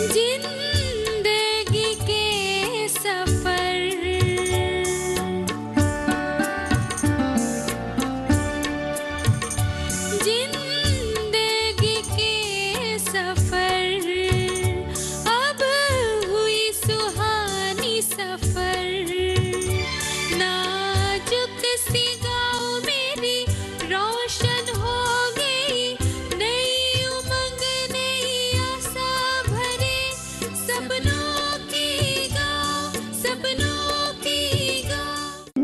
जिंदगी के सफर, जिंदगी के सफर, अब हुई सुहानी सफर। नाजुक सी गाँव मेरी रोशन हो गई, नई उमंग नई आशा भरे, सपनों की गाँव, सपनों की गाँव।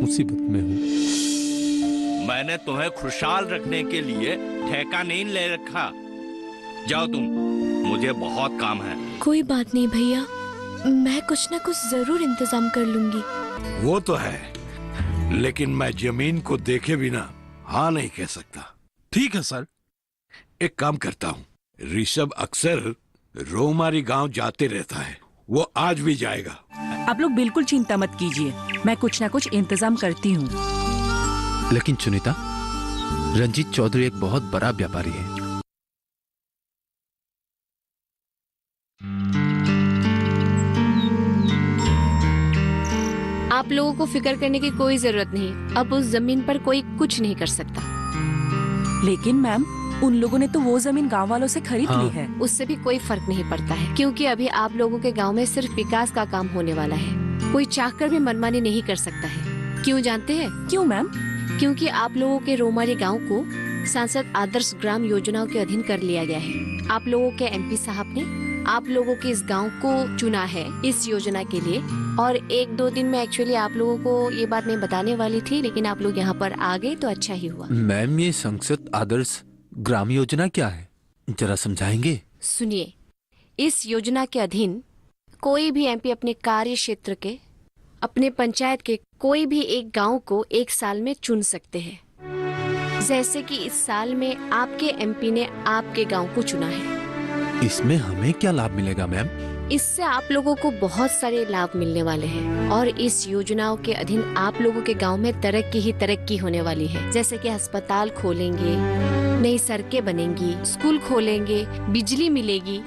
मुसीबत में हूँ। मैंने तुम्हें खुशहाल रखने के लिए ठेका नहीं ले रखा। जाओ तुम, मुझे बहुत काम है। कोई बात नहीं भैया, मैं कुछ ना कुछ जरूर इंतजाम कर लूंगी। वो तो है, लेकिन मैं जमीन को देखे बिना हाँ नहीं कह सकता। ठीक है सर। एक काम करता हूँ, ऋषभ अक्सर रोमारी गांव जाते रहता है, वो आज भी जाएगा। आप लोग बिल्कुल चिंता मत कीजिए, मैं कुछ ना कुछ इंतजाम करती हूँ। लेकिन सुनीता, रंजीत चौधरी एक बहुत बड़ा व्यापारी है। आप लोगों को फिक्र करने की कोई जरूरत नहीं, अब उस जमीन पर कोई कुछ नहीं कर सकता। लेकिन मैम, उन लोगों ने तो वो जमीन गांव वालों से खरीद ली है। उससे भी कोई फर्क नहीं पड़ता है, क्योंकि अभी आप लोगों के गांव में सिर्फ विकास का काम होने वाला है। कोई चाहकर भी मनमानी नहीं कर सकता है। क्यों जानते हैं? क्यों मैम? क्योंकि आप लोगों के रोमारी गांव को सांसद आदर्श ग्राम योजनाओं के अधीन कर लिया गया है। आप लोगों के एमपी साहब ने आप लोगों के इस गांव को चुना है इस योजना के लिए। और 1-2 दिन में एक्चुअली आप लोगों को ये बात मैं बताने वाली थी, लेकिन आप लोग यहाँ पर आ गए तो अच्छा ही हुआ। मैम, ये संसद आदर्श ग्राम योजना क्या है, जरा समझाएंगे? सुनिए, इस योजना के अधीन कोई भी एमपी अपने कार्य क्षेत्र के, अपने पंचायत के कोई भी एक गांव को 1 साल में चुन सकते हैं। जैसे कि इस साल में आपके एमपी ने आपके गांव को चुना है। इसमें हमें क्या लाभ मिलेगा मैम? इससे आप लोगों को बहुत सारे लाभ मिलने वाले हैं और इस योजनाओं के अधीन आप लोगों के गांव में तरक्की ही तरक्की होने वाली है। जैसे कि अस्पताल खोलेंगे, नई सड़कें बनेंगी, स्कूल खोलेंगे, बिजली मिलेगी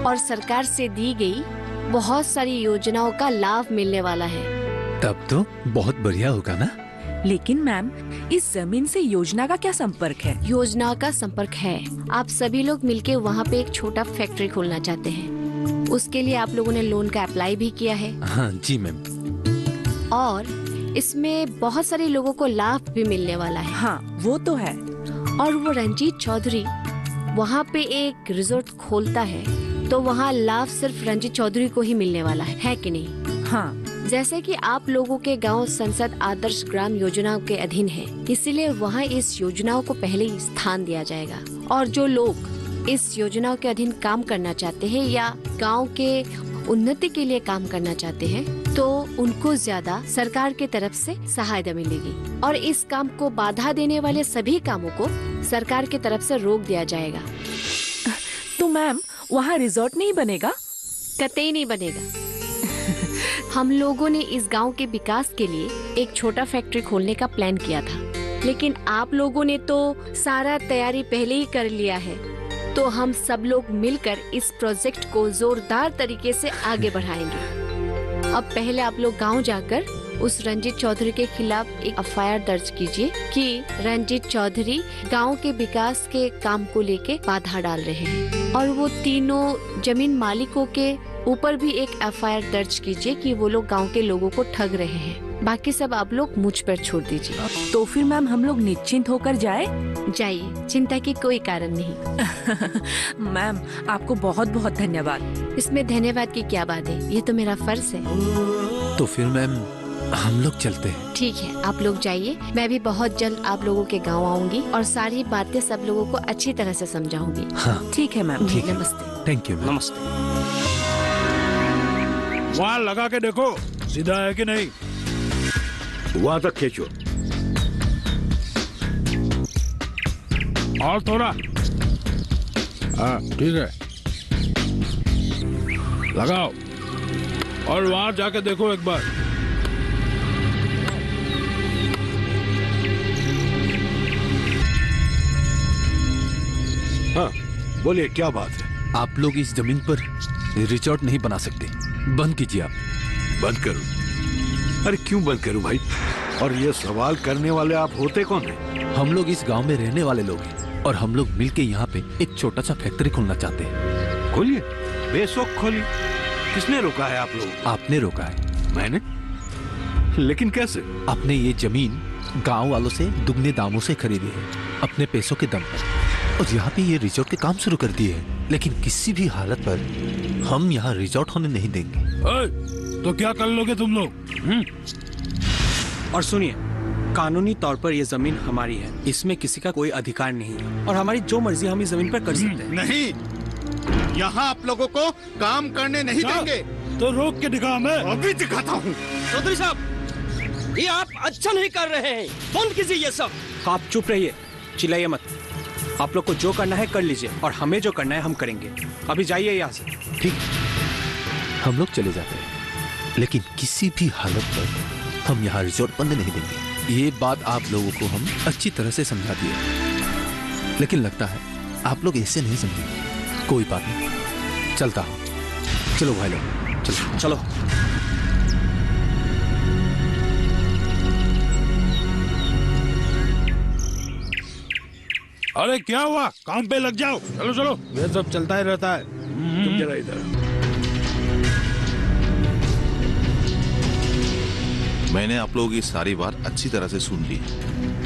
और सरकार से दी गई बहुत सारी योजनाओं का लाभ मिलने वाला है। तब तो बहुत बढ़िया होगा ना? लेकिन मैम, इस जमीन से योजना का क्या संपर्क है? योजना का संपर्क है, आप सभी लोग मिलके वहाँ पे एक छोटा फैक्ट्री खोलना चाहते हैं। उसके लिए आप लोगों ने लोन का अप्लाई भी किया है। हाँ जी मैम। और इसमें बहुत सारे लोगों को लाभ भी मिलने वाला है। हाँ, वो तो है। और वो रंजीत चौधरी वहाँ पे एक रिजॉर्ट खोलता है तो वहाँ लाभ सिर्फ रंजीत चौधरी को ही मिलने वाला है कि नहीं? हाँ। जैसे कि आप लोगों के गांव संसद आदर्श ग्राम योजना के अधीन है, इसीलिए वहाँ इस योजनाओं को पहले ही स्थान दिया जाएगा। और जो लोग इस योजनाओं के अधीन काम करना चाहते हैं या गांव के उन्नति के लिए काम करना चाहते हैं, तो उनको ज्यादा सरकार के तरफ से सहायता मिलेगी और इस काम को बाधा देने वाले सभी कामों को सरकार की तरफ से रोक दिया जाएगा। तो मैम, वहाँ रिजॉर्ट नहीं बनेगा? कतई नहीं बनेगा। हम लोगों ने इस गांव के विकास के लिए एक छोटा फैक्ट्री खोलने का प्लान किया था, लेकिन आप लोगों ने तो सारा तैयारी पहले ही कर लिया है। तो हम सब लोग मिलकर इस प्रोजेक्ट को जोरदार तरीके से आगे बढ़ाएंगे। अब पहले आप लोग गांव जाकर उस रंजीत चौधरी के खिलाफ एक एफआईआर दर्ज कीजिए कि रंजीत चौधरी गांव के विकास के काम को लेके बाधा डाल रहे हैं। और वो तीनों जमीन मालिकों के ऊपर भी एक एफआईआर दर्ज कीजिए कि वो लोग गांव के लोगों को ठग रहे हैं। बाकी सब आप लोग मुझ पर छोड़ दीजिए। तो फिर मैम, हम लोग निश्चिंत होकर जाइए, चिंता की कोई कारण नहीं। मैम, आपको बहुत बहुत धन्यवाद। इसमें धन्यवाद की क्या बात है, ये तो मेरा फर्ज है। तो फिर मैम, हम लोग चलते हैं। ठीक है, आप लोग जाइए। मैं भी बहुत जल्द आप लोगों के गांव आऊंगी और सारी बातें सब लोगों को अच्छी तरह से समझाऊंगी। हाँ ठीक है मैम। ठीक है। नमस्ते। Thank you. नमस्ते। वहाँ लगा के देखो सीधा है कि नहीं। वहाँ तक खींचो और थोड़ा। हाँ ठीक है, लगाओ। और वहां जाके देखो एक बार। हाँ बोलिए, क्या बात है? आप लोग इस जमीन पर रिजॉर्ट नहीं बना सकते। बंद कीजिए आप। बंद करूं? अरे क्यों बंद करूं भाई? और ये सवाल करने वाले आप होते कौन हैं? हम लोग इस गांव में रहने वाले लोग हैं और हम लोग मिलके यहाँ पे एक छोटा सा फैक्ट्री खोलना चाहते हैं। खोलिए, बेशौक खोलिए। किसने रोका है आप लोग? आपने रोका है। मैंने? लेकिन कैसे? आपने ये जमीन गांव वालों से दुगने दामों से खरीदी है अपने पैसों के दम पर, और यहाँ पे ये रिजॉर्ट के काम शुरू कर दिए हैं। लेकिन किसी भी हालत पर हम यहाँ रिजॉर्ट होने नहीं देंगे। तो क्या कर लोगे तुम लोग? और सुनिए, कानूनी तौर पर यह जमीन हमारी है, इसमें किसी का कोई अधिकार नहीं है और हमारी जो मर्जी हम इस जमीन पर कर सकते हैं। नहीं, यहाँ आप लोगों को काम करने नहीं देंगे। तो रोक के दिखा, मैं अभी दिखाता हूँ। चौधरी साहब, ये आप अच्छा नहीं कर रहे हैं, बंद कीजिए ये सब। आप चुप रहिए, चिल्लाइए मत। आप लोग को जो करना है कर लीजिए और हमें जो करना है हम करेंगे। अभी जाइए यहाँ से। ठीक, हम लोग चले जाते हैं, लेकिन किसी भी हालत पर हम यहाँ रिजॉर्ट बनने नहीं देंगे। ये बात आप लोगों को हम अच्छी तरह से समझा दिए, लेकिन लगता है आप लोग ऐसे नहीं समझेंगे। कोई बात नहीं, चलता हूँ। चलो भाई लोग, चलो चलो। अरे क्या हुआ? काम पे लग जाओ। चलो चलो, ये सब चलता ही रहता है। तुम जरा इधर। मैंने आप लोगों की सारी बात अच्छी तरह से सुन ली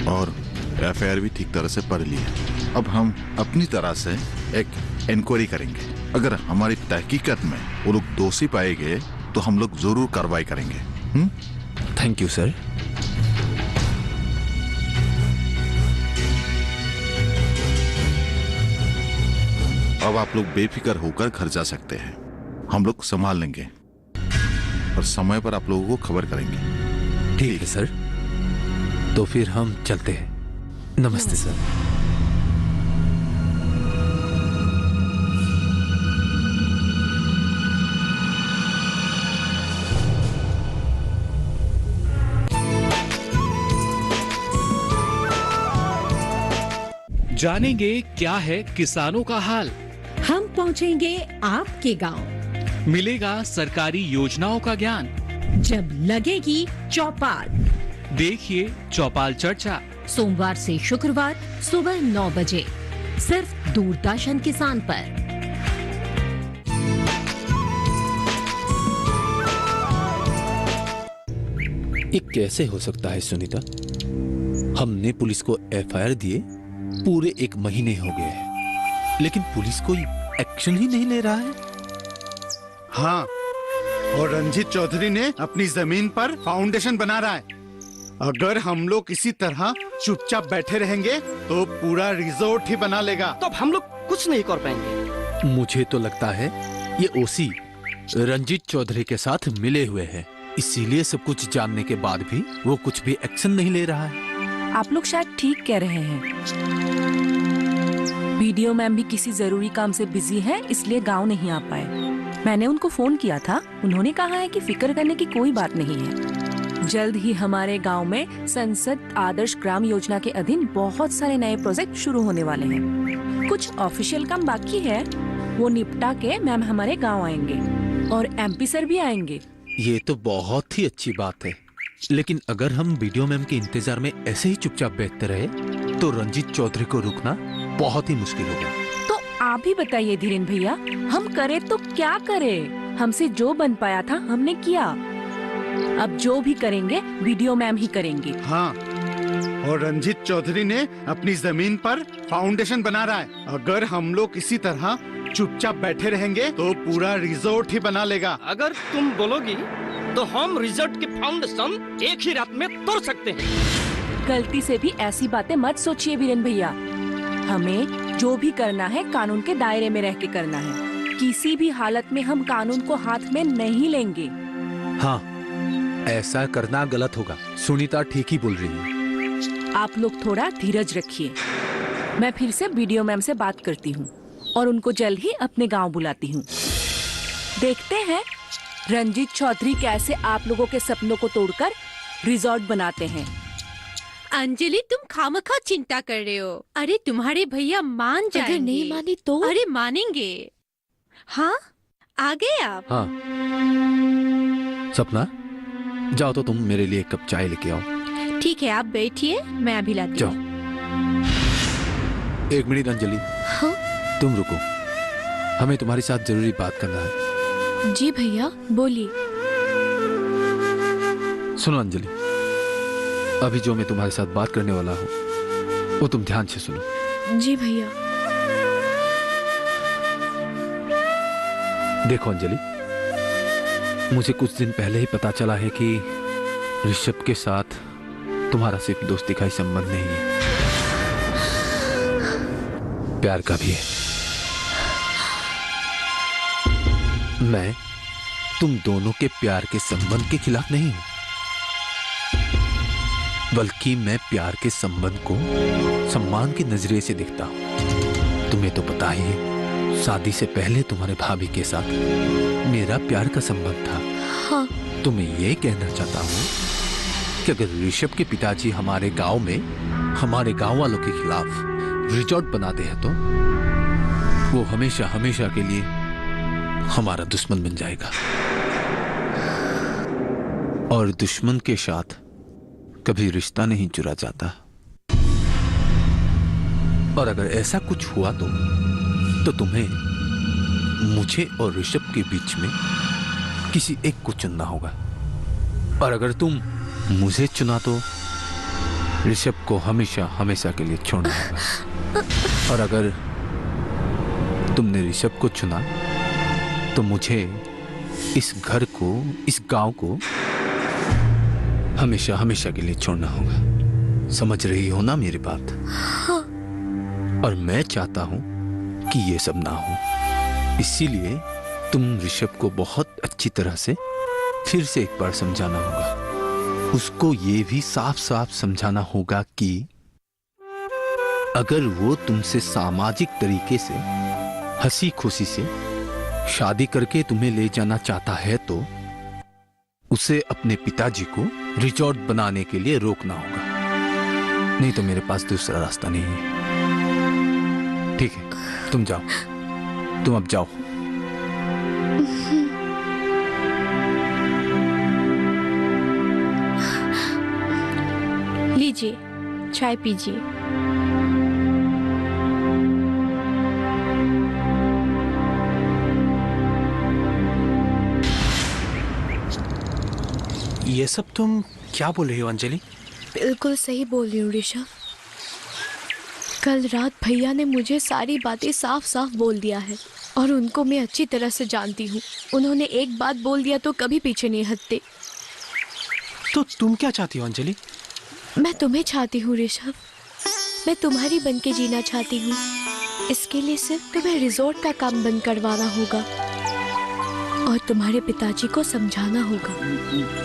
और एफआईआर भी ठीक तरह से पढ़ ली है। अब हम अपनी तरह से एक इंक्वायरी करेंगे। अगर हमारी तहकीकत में वो लोग दोषी पाए गए तो हम लोग जरूर कार्रवाई करेंगे। Thank you sir. अब आप लोग बेफिक्र होकर घर जा सकते हैं। हम लोग संभाल लेंगे और समय पर आप लोगों को खबर करेंगे। ठीक है सर, तो फिर हम चलते हैं। नमस्ते सर। जानेंगे क्या है किसानों का हाल। हम पहुंचेंगे आपके गांव। मिलेगा सरकारी योजनाओं का ज्ञान। जब लगेगी चौपाल, देखिए चौपाल चर्चा, सोमवार से शुक्रवार सुबह 9 बजे सिर्फ दूरदर्शन किसान पर। ये कैसे हो सकता है सुनीता? हमने पुलिस को एफआईआर दिए पूरे 1 महीने हो गए हैं, लेकिन पुलिस कोई एक्शन ही नहीं ले रहा है। हाँ, और रंजीत चौधरी ने अपनी जमीन पर फाउंडेशन बना रहा है। अगर हम लोग इसी तरह चुपचाप बैठे रहेंगे तो पूरा रिजॉर्ट ही बना लेगा। तो अब हम लोग कुछ नहीं कर पाएंगे। मुझे तो लगता है ये ओसी रंजीत चौधरी के साथ मिले हुए हैं, इसीलिए सब कुछ जानने के बाद भी वो कुछ भी एक्शन नहीं ले रहा है। आप लोग शायद ठीक कह रहे हैं। वीडियो मैम भी किसी जरूरी काम से बिजी हैं, इसलिए गांव नहीं आ पाए। मैंने उनको फोन किया था, उन्होंने कहा है कि फिक्र करने की कोई बात नहीं है। जल्द ही हमारे गांव में संसद आदर्श ग्राम योजना के अधीन बहुत सारे नए प्रोजेक्ट शुरू होने वाले हैं। कुछ ऑफिशियल काम बाकी है, वो निपटा के मैम हमारे गांव आएंगे और एमपी सर भी आएंगे। ये तो बहुत ही अच्छी बात है, लेकिन अगर हम वीडियो मैम के इंतजार में ऐसे ही चुपचाप बैठते रहे तो रंजीत चौधरी को रुकना बहुत ही मुश्किल होगा। तो आप ही बताइए धीरेन भैया, हम करें तो क्या करें? हमसे जो बन पाया था हमने किया, अब जो भी करेंगे वीडियो मैम ही करेंगे। हाँ, और रंजीत चौधरी ने अपनी जमीन पर फाउंडेशन बना रहा है। अगर हम लोग इसी तरह चुपचाप बैठे रहेंगे तो पूरा रिजॉर्ट ही बना लेगा। अगर तुम बोलोगी तो हम रिजॉर्ट की फाउंडेशन एक ही रात में तोड़ सकते हैं। गलती से भी ऐसी बातें मत सोचिए वीरेन भैया। हमें जो भी करना है कानून के दायरे में रह के करना है। किसी भी हालत में हम कानून को हाथ में नहीं लेंगे। हाँ, ऐसा करना गलत होगा। सुनीता ठीक ही बोल रही है। आप लोग थोड़ा धीरज रखिए। मैं फिर से वीडियो मैम से बात करती हूँ और उनको जल्द ही अपने गांव बुलाती हूँ। देखते हैं रंजीत चौधरी कैसे आप लोगों के सपनों को तोड़कर रिजॉर्ट बनाते हैं। अंजलि, तुम खामखा चिंता कर रहे हो। अरे तुम्हारे भैया मान जाएंगे। अगर नहीं माने तो? अरे मानेंगे। हाँ, आ गए आप? हाँ। सपना, जाओ तो तुम मेरे लिए एक कप चाय लेके आओ। ठीक है, आप बैठिए, मैं अभी लाती जाओ। हूँ। एक मिनट अंजलि। हाँ? तुम रुको, हमें तुम्हारे साथ जरूरी बात करना है। जी भैया, बोलिए। सुनो अंजलि, अभी जो मैं तुम्हारे साथ बात करने वाला हूँ वो तुम ध्यान से सुनो। जी भैया। देखो अंजलि, मुझे कुछ दिन पहले ही पता चला है कि ऋषभ के साथ तुम्हारा सिर्फ दोस्ती का ही संबंध नहीं है, प्यार का भी है। मैं तुम दोनों के प्यार के संबंध के खिलाफ नहीं हूं, बल्कि मैं प्यार के संबंध को सम्मान के नजरिए से देखता हूं। तुम्हें तो पता ही है, शादी से पहले तुम्हारे भाभी के साथ मेरा प्यार का संबंध था। हाँ। तो मैं ये कहना चाहता हूँ कि अगर ऋषभ के पिताजी हमारे गांव में हमारे गांव वालों के खिलाफ रिजॉर्ट बनाते हैं तो वो हमेशा हमेशा के लिए हमारा दुश्मन बन जाएगा, और दुश्मन के साथ कभी रिश्ता नहीं जुड़ा जाता। और अगर ऐसा कुछ हुआ तो तुम्हें मुझे और ऋषभ के बीच में किसी एक को चुनना होगा, और अगर तुम मुझे चुना तो ऋषभ को हमेशा हमेशा के लिए छोड़ना होगा, और अगर तुमने ऋषभ को चुना तो मुझे इस घर को, इस गांव को हमेशा हमेशा के लिए छोड़ना होगा। समझ रही हो ना मेरी बात? हाँ। और मैं चाहता हूं कि ये सब ना हो, इसीलिए तुम ऋषभ को बहुत अच्छी तरह से फिर से एक बार समझाना होगा। उसको ये भी साफ साफ समझाना होगा कि अगर वो तुमसे सामाजिक तरीके से हंसी खुशी से शादी करके तुम्हें ले जाना चाहता है तो उसे अपने पिताजी को रिजॉर्ट बनाने के लिए रोकना होगा, नहीं तो मेरे पास दूसरा रास्ता नहीं है। ठीक है, तुम जाओ, तुम अब जाओ। लीजिए, चाय पीजिए। ये सब तुम क्या बोल रही हो अंजलि? बिल्कुल सही बोल रही हूँ ऋषभ। कल रात भैया ने मुझे सारी बातें साफ साफ बोल दिया है, और उनको मैं अच्छी तरह से जानती हूँ। उन्होंने एक बात बोल दिया तो कभी पीछे नहीं हटते। तो तुम क्या चाहती हो अंजलि? मैं तुम्हें चाहती हूँ ऋषभ, मैं तुम्हारी बन के जीना चाहती हूँ। इसके लिए सिर्फ तुम्हें रिजॉर्ट का काम बंद करवाना होगा और तुम्हारे पिताजी को समझाना होगा।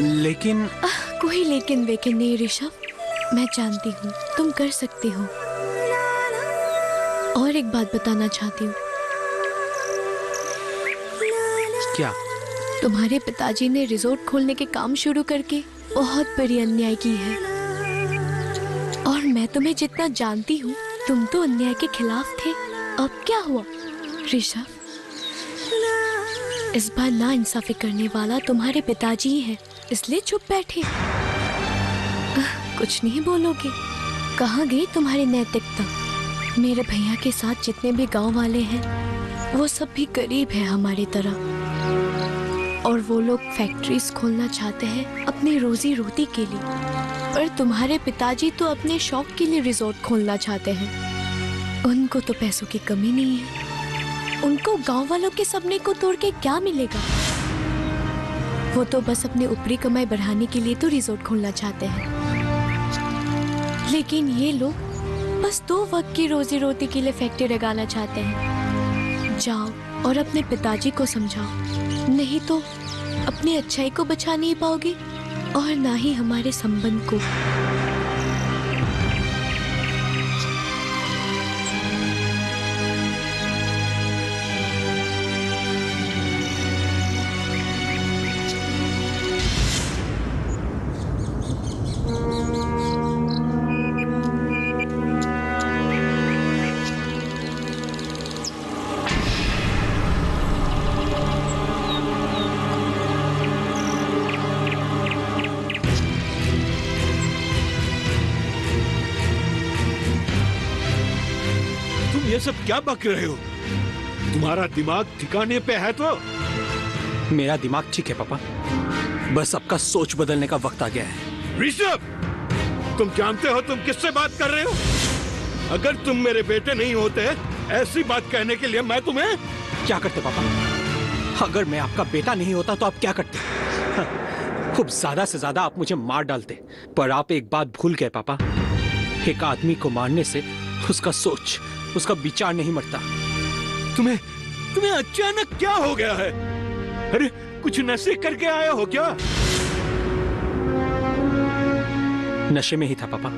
लेकिन कोई लेकिन वेकिन नहीं ऋषभ, मैं जानती हूँ तुम कर सकते हो। और एक बात बताना चाहती हूँ। क्या? तुम्हारे पिताजी ने रिजॉर्ट खोलने के काम शुरू करके बहुत बड़ी अन्याय की है, और मैं तुम्हें जितना जानती हूँ तुम तो अन्याय के खिलाफ थे। अब क्या हुआ ऋषभ? इस बार ना इंसाफी करने वाला तुम्हारे पिताजी ही है, इसलिए चुप बैठे। कुछ नहीं बोलोगे? कहाँ गई तुम्हारी नैतिकता? मेरे भैया के साथ जितने भी गांव वाले हैं वो सब भी गरीब है हमारी तरह, और वो लोग फैक्ट्रीज खोलना चाहते हैं अपनी रोजी रोटी के लिए, पर तुम्हारे पिताजी तो अपने शौक के लिए रिजॉर्ट खोलना चाहते हैं। उनको तो पैसों की कमी नहीं है, उनको गांव वालों के सपने को तोड़ के क्या मिलेगा? वो तो बस अपने ऊपरी कमाई बढ़ाने के लिए तो रिजॉर्ट खोलना चाहते हैं, लेकिन ये लोग बस 2 वक्त की रोजी रोटी के लिए फैक्ट्री लगाना चाहते हैं। जाओ और अपने पिताजी को समझाओ, नहीं तो अपनी अच्छाई को बचा नहीं पाओगे और ना ही हमारे संबंध को। ये सब क्या बक रहे हो? तुम्हारा दिमाग ठिकाने पे है तो? मेरा दिमाग ठीक है पापा, बस आपका सोच बदलने का वक्त आ गया है। ऋषभ, तुम जानते हो तुम किससे बात कर रहे हो? अगर तुम मेरे बेटे नहीं होते, ऐसी बात कहने के लिए मैं तुम्हें क्या करते पापा? अगर मैं आपका बेटा नहीं होता तो आप क्या करते? खूब ज्यादा से ज्यादा आप मुझे मार डालते। पर आप एक बात भूल गए पापा, एक आदमी को मारने से उसका सोच, उसका विचार नहीं मरता। तुम्हें अचानक क्या हो गया है? अरे कुछ नशे करके आए हो क्या? नशे में ही था पापा।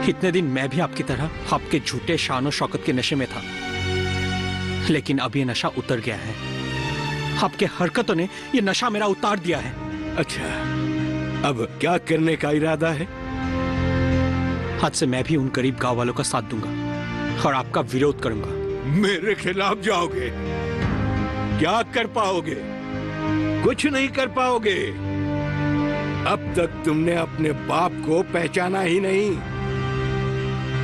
इतने दिन मैं भी आपकी तरह आपके झूठे शान शौकत के नशे में था, लेकिन अब ये नशा उतर गया है। आपके हरकतों ने ये नशा मेरा उतार दिया है। अच्छा, अब क्या करने का इरादा है? आज से मैं भी उन गरीब गांव वालों का साथ दूंगा और आपका विरोध करूंगा। मेरे खिलाफ जाओगे? क्या कर पाओगे? कुछ नहीं कर पाओगे। अब तक तुमने अपने बाप को पहचाना ही नहीं।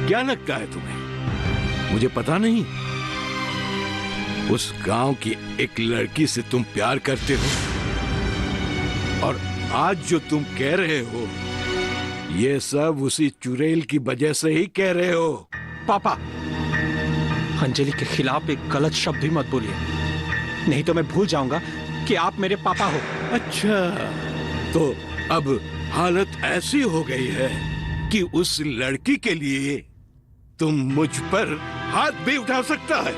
क्या लगता है तुम्हें मुझे पता नहीं? उस गांव की एक लड़की से तुम प्यार करते हो, और आज जो तुम कह रहे हो ये सब उसी चुड़ैल की वजह से ही कह रहे हो। पापा, अंजलि के खिलाफ एक गलत शब्द भी मत बोलिए, नहीं तो मैं भूल जाऊंगा कि आप मेरे पापा हो। अच्छा, तो अब हालत ऐसी हो गई है कि उस लड़की के लिए तुम मुझ पर हाथ भी उठा सकता है।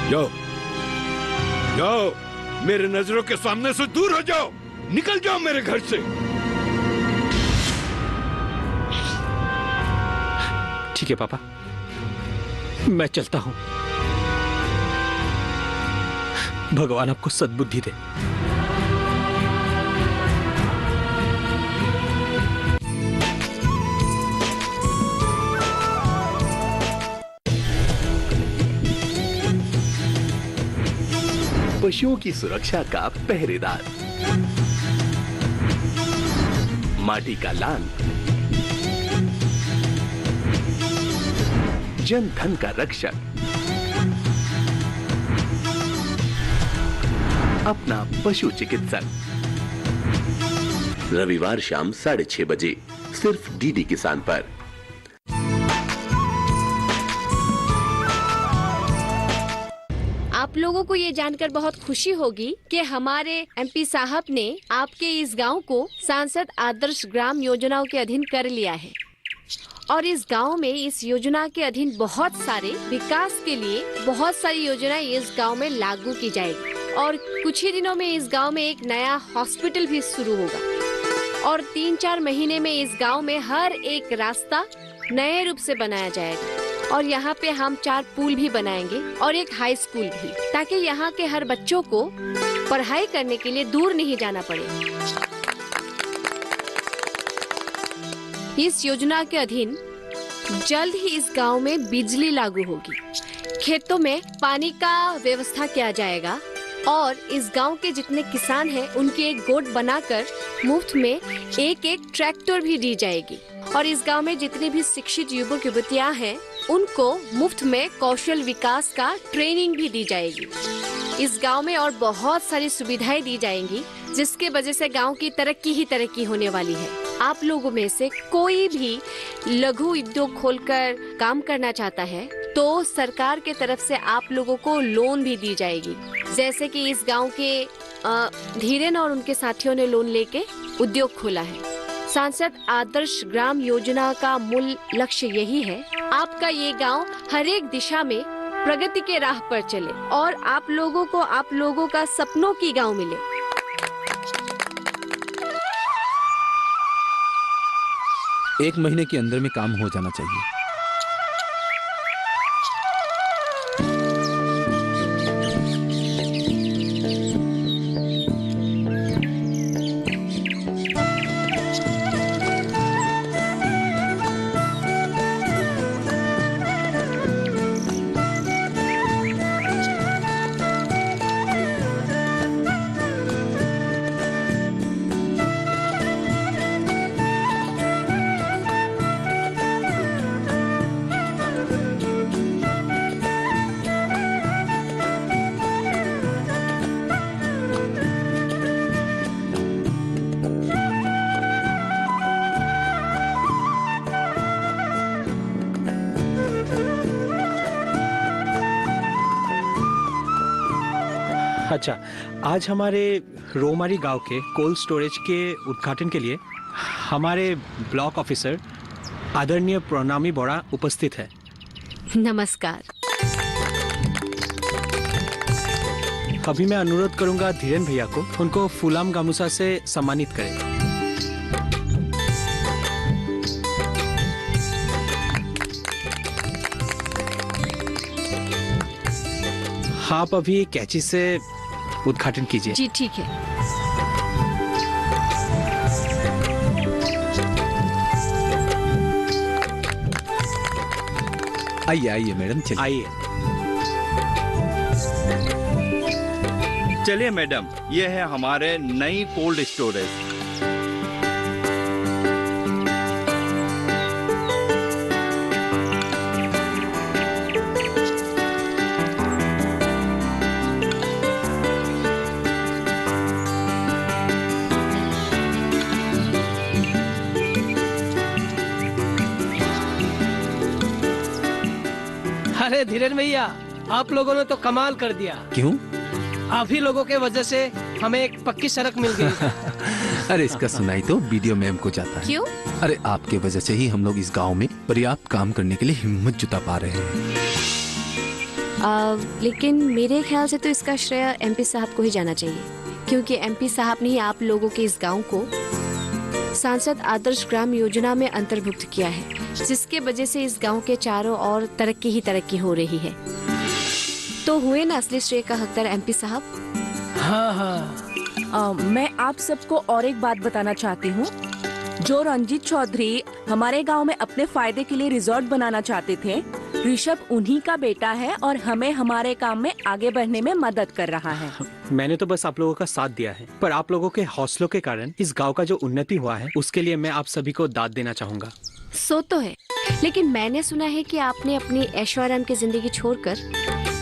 जाओ जाओ, मेरे नजरों के सामने से दूर हो जाओ, निकल जाओ मेरे घर से। ठीक है पापा, मैं चलता हूं। भगवान आपको सद्बुद्धि दे। पशुओं की सुरक्षा का पहरेदार, माटी का लाल, जन धन का रक्षक, अपना पशु चिकित्सक। रविवार शाम 6:30 बजे सिर्फ डीडी किसान पर। आप लोगों को ये जानकर बहुत खुशी होगी कि हमारे एमपी साहब ने आपके इस गांव को सांसद आदर्श ग्राम योजनाओं के अधीन कर लिया है, और इस गांव में इस योजना के अधीन बहुत सारे विकास के लिए बहुत सारी योजनाएं इस गांव में लागू की जाएगी, और कुछ ही दिनों में इस गांव में एक नया हॉस्पिटल भी शुरू होगा, और 3-4 महीने में इस गांव में हर एक रास्ता नए रूप से बनाया जाएगा, और यहाँ पे हम 4 पुल भी बनाएंगे और एक हाई स्कूल भी, ताकि यहाँ के हर बच्चों को पढ़ाई करने के लिए दूर नहीं जाना पड़े। इस योजना के अधीन जल्द ही इस गांव में बिजली लागू होगी, खेतों में पानी का व्यवस्था किया जाएगा, और इस गांव के जितने किसान हैं उनकी एक गोट बनाकर मुफ्त में एक ट्रैक्टर भी दी जाएगी, और इस गांव में जितने भी शिक्षित युवक युवतियां हैं उनको मुफ्त में कौशल विकास का ट्रेनिंग भी दी जाएगी। इस गांव में और बहुत सारी सुविधाएं दी जाएंगी, जिसके वजह से गांव की तरक्की ही तरक्की होने वाली है। आप लोगों में से कोई भी लघु उद्योग खोलकर काम करना चाहता है तो सरकार के तरफ से आप लोगों को लोन भी दी जाएगी, जैसे कि इस गांव के धीरेन और उनके साथियों ने लोन लेके उद्योग खोला है। सांसद आदर्श ग्राम योजना का मूल लक्ष्य यही है, आपका ये गांव हर एक दिशा में प्रगति के राह पर चले और आप लोगों का सपनों की गांव मिले। एक महीने के अंदर में काम हो जाना चाहिए। अच्छा, आज हमारे रोमारी गांव के कोल्ड स्टोरेज के उद्घाटन के लिए हमारे ब्लॉक ऑफिसर आदरणीय प्रणामी बोरा उपस्थित है। नमस्कार। अभी मैं अनुरोध करूंगा धीरेन भैया को उनको फूलाम गामुसा से सम्मानित करें। आप अभी कैची से उद्घाटन कीजिए। जी ठीक है। आइए आइए मैडम, चलिए आइए। चलिए मैडम, ये है हमारे नई कोल्ड स्टोरेज। अरे धीरेन भैया, आप लोगों ने तो कमाल कर दिया। क्यों? आप ही लोगों के वजह से हमें एक पक्की सड़क मिल गई। अरे इसका सुनाई तो बीडीओ मैम को जाता है। क्यों? अरे आपके वजह से ही हम लोग इस गांव में पर्याप्त काम करने के लिए हिम्मत जुटा पा रहे हैं। लेकिन मेरे ख्याल से तो इसका श्रेय एमपी साहब को ही जाना चाहिए, क्योंकि एमपी साहब ने ही आप लोगों के इस गांव को सांसद आदर्श ग्राम योजना में अंतर्भुक्त किया है, जिसके वजह से इस गांव के चारों ओर तरक्की ही तरक्की हो रही है। तो हुए ना असली श्रेय का हकदार एमपी साहब। हाँ हाँ, मैं आप सबको और एक बात बताना चाहती हूँ। जो रंजीत चौधरी हमारे गांव में अपने फायदे के लिए रिजॉर्ट बनाना चाहते थे, ऋषभ उन्हीं का बेटा है और हमें हमारे काम में आगे बढ़ने में मदद कर रहा है। मैंने तो बस आप लोगों का साथ दिया है, पर आप लोगों के हौसलों के कारण इस गांव का जो उन्नति हुआ है उसके लिए मैं आप सभी को दाद देना चाहूँगा। सो तो है, लेकिन मैंने सुना है कि आपने अपनी ऐशो आराम की जिंदगी छोड़कर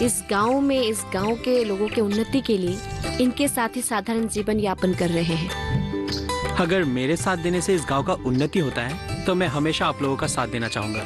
इस गांव में इस गांव के लोगों के उन्नति के लिए इनके साथ ही साधारण जीवन यापन कर रहे हैं। अगर मेरे साथ देने से इस गांव का उन्नति होता है तो मैं हमेशा आप लोगों का साथ देना चाहूँगा।